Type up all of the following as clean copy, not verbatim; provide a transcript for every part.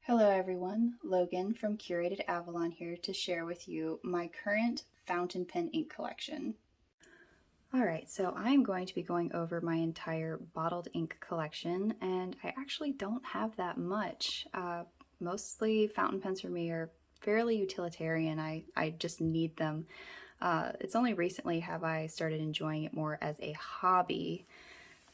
Hello everyone, Logan from Curated Avalon here to share with you my current fountain pen ink collection. Alright, so I'm going to be going over my entire bottled ink collection, and I actually don't have that much. Mostly fountain pens for me are fairly utilitarian. I just need them. It's only recently have I started enjoying it more as a hobby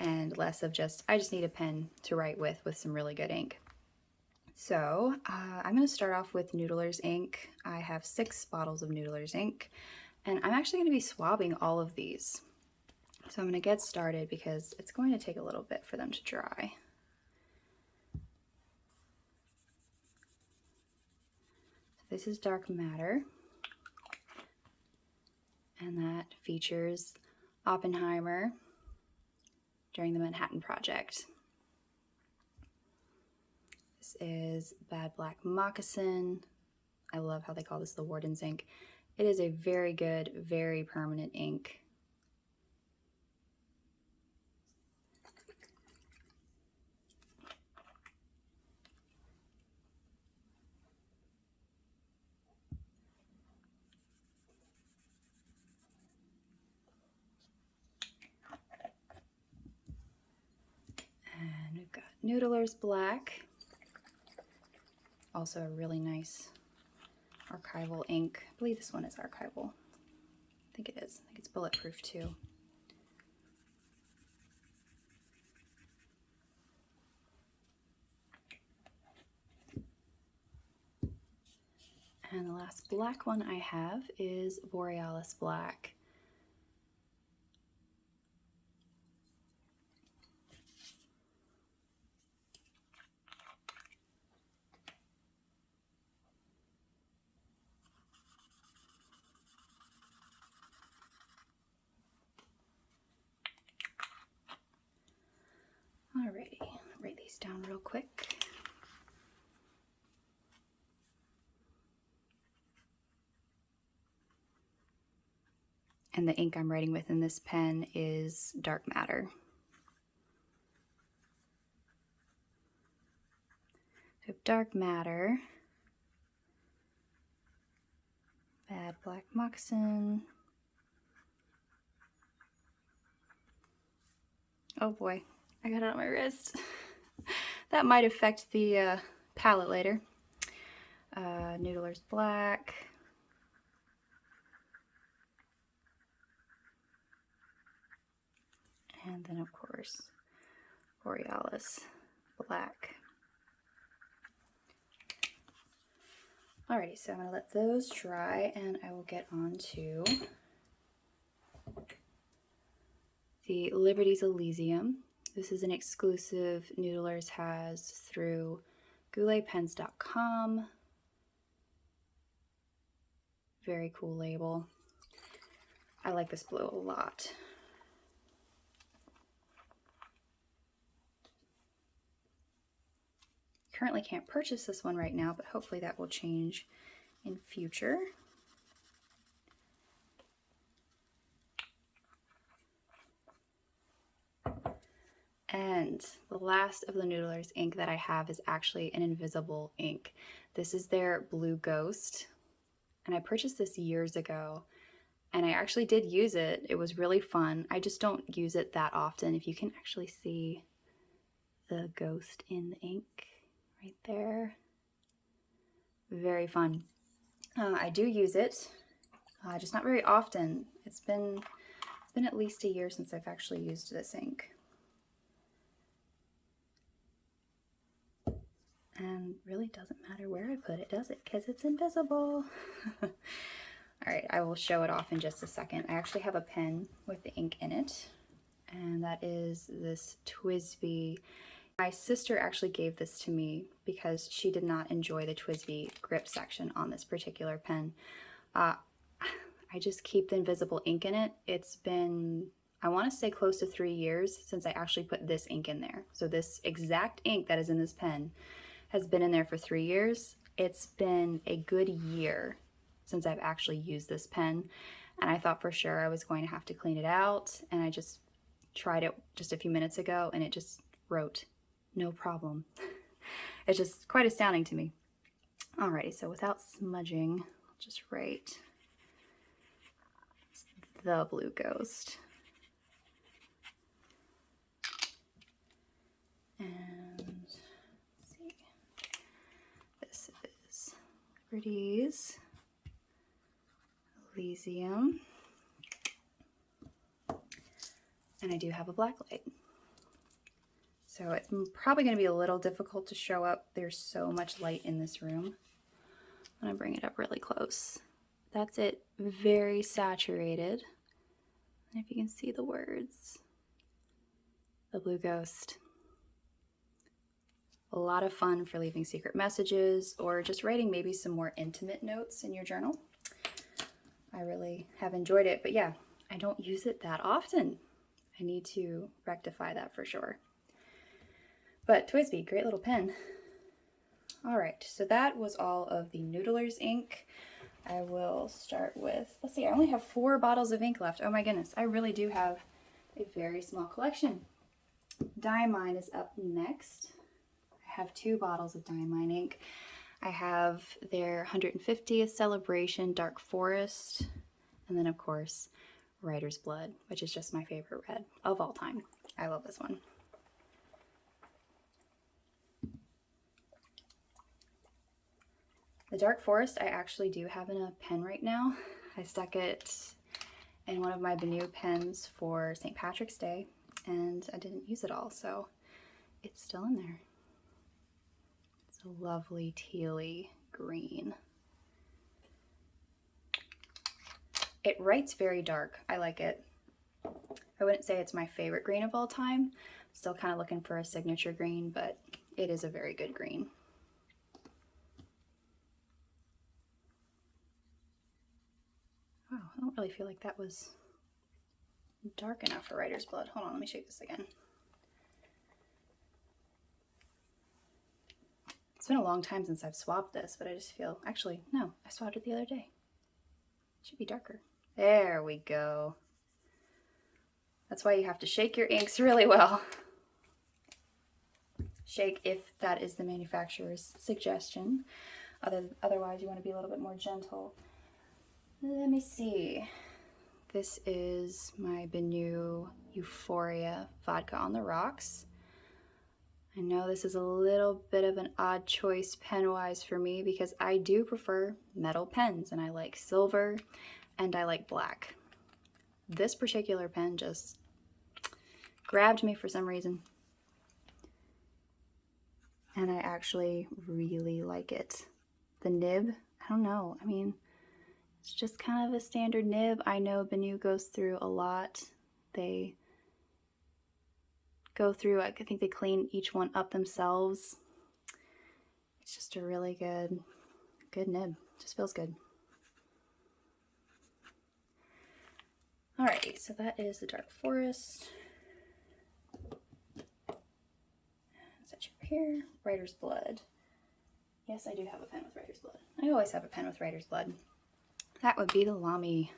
and less of just, I just need a pen to write with some really good ink. So I'm going to start off with Noodler's ink. I have 6 bottles of Noodler's ink, and I'm actually going to be swabbing all of these. So I'm going to get started because it's going to take a little bit for them to dry. So this is Dark Matter, and that features Oppenheimer during the Manhattan Project. This is Black Moccasin. I love how they call this the Warden's ink. It is a very good, very permanent ink. And we've got Noodler's Black. Also a really nice archival ink. I believe this one is archival. I think it is. I think it's bulletproof too. And the last black one I have is Borealis Black. Alrighty, write these down real quick. And the ink I'm writing with in this pen is Dark Matter. So Dark Matter, Black Moccasin. Oh boy, I got it on my wrist. That might affect the palette later. Noodler's Black. And then of course, Borealis Black. Alrighty, so I'm gonna let those dry and I will get on to the Liberty's Elysium. This is an exclusive Noodlers has through gouletpens.com. Very cool label. I like this blue a lot. Currently can't purchase this one right now, but hopefully that will change in future. And the last of the Noodler's ink that I have is actually an invisible ink. This is their Blue Ghost, and I purchased this years ago, and I actually did use it. It was really fun. I just don't use it that often. If you can actually see the ghost in the ink right there. Very fun. I do use it, just not very often. It's been at least a year since I've actually used this ink. And really doesn't matter where I put it, does it? Because it's invisible. All right, I will show it off in just a second. I actually have a pen with the ink in it, and that is this Twisbi. My sister actually gave this to me because she did not enjoy the Twisbi grip section on this particular pen. I just keep the invisible ink in it. It's been, I want to say close to 3 years since I actually put this ink in there. So this exact ink that is in this pen has been in there for 3 years. It's been a good year since I've actually used this pen, and I thought for sure I was going to have to clean it out, and I just tried it just a few minutes ago and it just wrote no problem. It's just quite astounding to me. Alrighty, so without smudging, I'll just write the Blue Ghost. And let's see, this is Liberty's Elysium. And I do have a black light. So it's probably going to be a little difficult to show up. There's so much light in this room. I'm going to bring it up really close. That's it, very saturated. And if you can see the words, the Blue Ghost. A lot of fun for leaving secret messages or just writing maybe some more intimate notes in your journal. I really have enjoyed it, but yeah, I don't use it that often. I need to rectify that for sure. But Twisbi, great little pen. All right, so that was all of the Noodler's ink. I will start with, let's see, I only have 4 bottles of ink left. Oh my goodness, I really do have a very small collection. Diamine is up next. I have 2 bottles of Diamine ink. I have their 150th celebration Dark Forest, and then of course Writer's Blood, which is just my favorite red of all time. I love this one. The Dark Forest I actually do have in a pen right now. I stuck it in one of my BENU pens for St. Patrick's Day, and I didn't use it all, so it's still in there. It's a lovely tealy green. It writes very dark. I like it. I wouldn't say it's my favorite green of all time. Still kind of looking for a signature green, but it is a very good green. Wow, I don't really feel like that was dark enough for Writer's Blood. Hold on, let me shake this again. It's been a long time since I've swabbed this, but I just feel, actually, no, I swabbed it the other day. It should be darker. There we go. That's why you have to shake your inks really well. Shake if that is the manufacturer's suggestion. Otherwise, you want to be a little bit more gentle. Let me see. This is my BENU Euphoria Vodka on the Rocks. I know this is a little bit of an odd choice pen-wise for me because I do prefer metal pens and I like silver and I like black. This particular pen just grabbed me for some reason. And I actually really like it. The nib, I don't know, I mean, it's just kind of a standard nib. I know BENU goes through a lot. They go through, I think they clean each one up themselves. It's just a really good nib. Just feels good. Alrighty, so that is the Dark Forest. Set you over here. Writer's Blood. Yes, I do have a pen with Writer's Blood. I always have a pen with Writer's Blood. That would be the Lamy.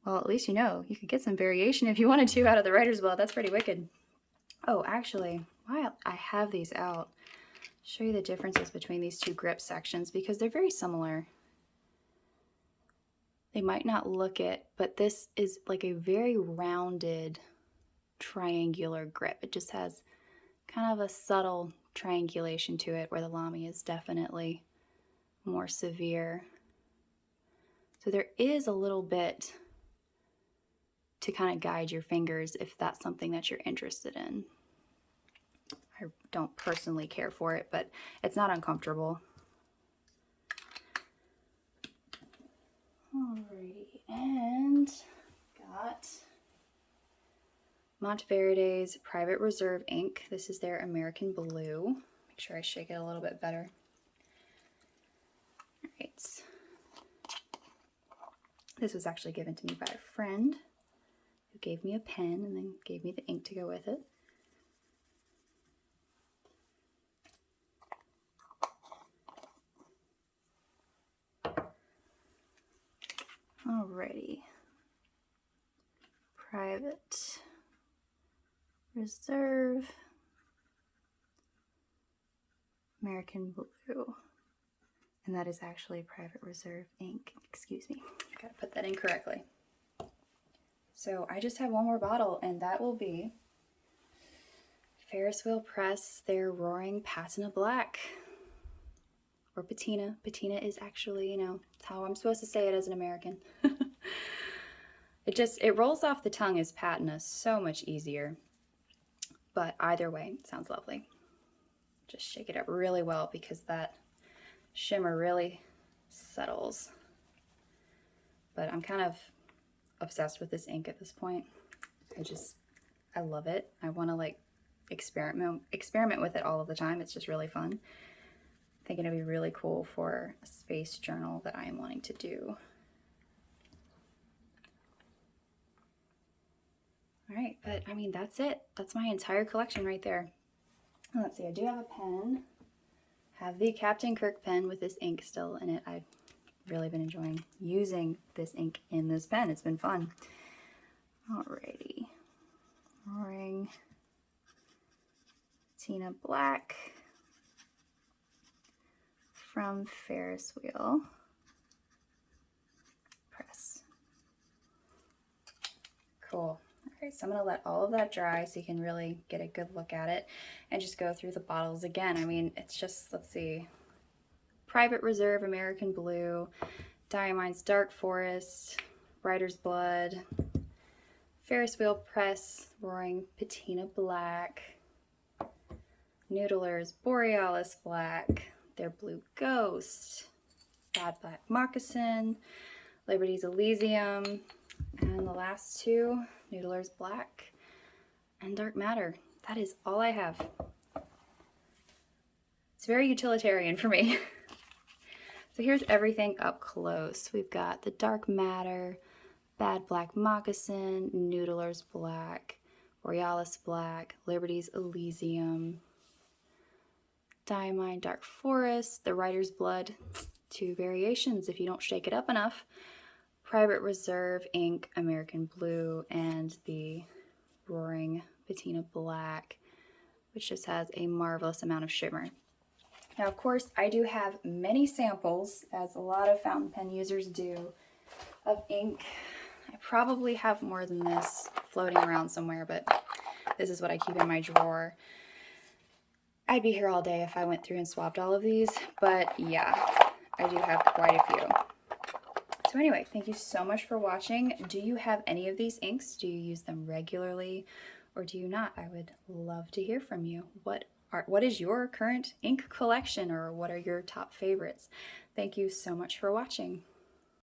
Well, at least you know you could get some variation if you wanted to out of the Writer's Blood. That's pretty wicked. Oh, actually, while I have these out, show you the differences between these two grip sections because they're very similar. They might not look it, but this is like a very rounded triangular grip. It just has kind of a subtle triangulation to it where the Lamy is definitely more severe. So there is a little bit to kind of guide your fingers if that's something that you're interested in. I don't personally care for it, but it's not uncomfortable. Alrighty, and got Monteverde's Private Reserve ink. This is their American Blue. Make sure I shake it a little bit better. Alright. This was actually given to me by a friend who gave me a pen and then gave me the ink to go with it. Alrighty. Private Reserve American Blue. And that is actually Private Reserve ink. Excuse me. I gotta put that in correctly. So I just have one more bottle, and that will be Ferris Wheel Press, their Roaring Patina Black. Or Patina. Patina is actually, you know, it's how I'm supposed to say it as an American. It rolls off the tongue as patina so much easier. But either way, it sounds lovely. Just shake it up really well because that shimmer really settles. But I'm kind of obsessed with this ink at this point. I love it. I want to like experiment with it all of the time. It's just really fun. I think it'd be really cool for a space journal that I am wanting to do. All right, but I mean, that's it. That's my entire collection right there. Let's see, I do have a pen. Have the Captain Kirk pen with this ink still in it. I've really been enjoying using this ink in this pen. It's been fun. Alrighty. Roaring Patina Black from Ferris Wheel Press. Cool. Alright, so I'm going to let all of that dry so you can really get a good look at it and just go through the bottles again. I mean, it's just, let's see, Private Reserve American Blue, Diamine's Dark Forest, Writer's Blood, Ferris Wheel Press, Roaring Patina Black, Noodler's Borealis Black, their Blue Ghost, Black Moccasin, Liberty's Elysium, and the last two, Noodler's Black and Dark Matter. That is all I have. It's very utilitarian for me. So here's everything up close. We've got the Dark Matter, Black Moccasin, Noodler's Black, Borealis Black, Liberty's Elysium, Diamine Dark Forest, the Writer's Blood, 2 variations if you don't shake it up enough, Private Reserve Ink American Blue, and the Roaring Patina Black, which just has a marvelous amount of shimmer. Now, of course, I do have many samples, as a lot of fountain pen users do, of ink. I probably have more than this floating around somewhere, but this is what I keep in my drawer. I'd be here all day if I went through and swapped all of these, but yeah, I do have quite a few. So anyway, thank you so much for watching. Do you have any of these inks? Do you use them regularly or do you not? I would love to hear from you. What is your current ink collection, or what are your top favorites? Thank you so much for watching.